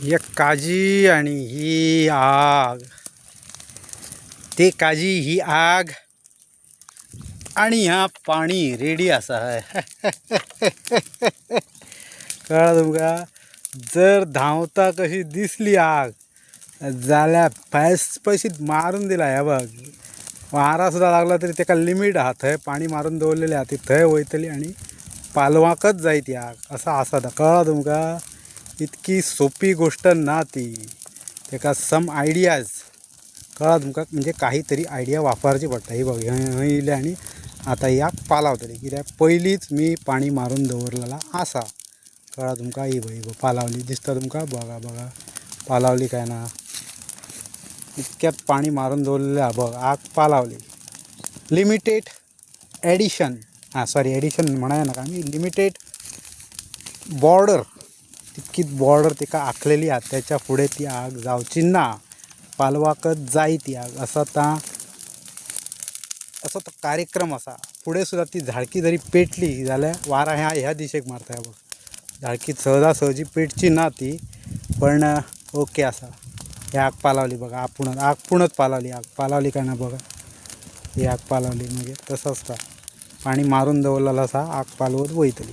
एक काजी आणि ही आग, ते काजी ही आग आणि ह्या पाणी रेडी असा आहे. कळलं तुमका? जर धावता कशी दिसली आग जाल्या पैशीत मारून दिला. ह्या बघ, वारा सुद्धा लागला तरी त्याका लिमिट हा. थंय पाणी मारून दवरलेले हा, ती थंय वयतली आणि पालवाकच जाय ती आग. असा असा कळलं तुमका? इतकी सोपी गोष्ट ना ती. त्याका सम आयडियाज कळा तुमका, म्हणजे काहीतरी आयडिया वापरायची पडटा. ही बघ येयले आणि आता याक पालावतली कित्याक पहिलीच मी पाणी मारून दवरलेला असा. कळा तुमका? ही बघ पालावली दिसता तुमका? बघा बघा पालावली काय ना. इतक्यात पाणी मारून दवरलेलं हा बघ, आग पालावली. लिमिटेड ॲडिशन, सॉरी ॲडिशन म्हणाय नका मी, लिमिटेड बॉर्डर, तितकीच बॉर्डर तिका आखलेली आहे. त्याच्या पुढे ती आग जावची ना, पालवाकच जाई ती आग. असा तो कार्यक्रम असा. पुढे सुद्धा ती झाडकी जरी पेटली जाल्यार वारा ह्या दिशेक मारता. बघ झाडकी सहजासहजी पेटची ना ती, पण ओके असा. ही आग पालावली बघा, आग पालावली. आग पालावली काय ना बघा, ही आग पालावली म्हणजे तसं असतं. पाणी मारून दवरलेला असा आग पालवत वयतली.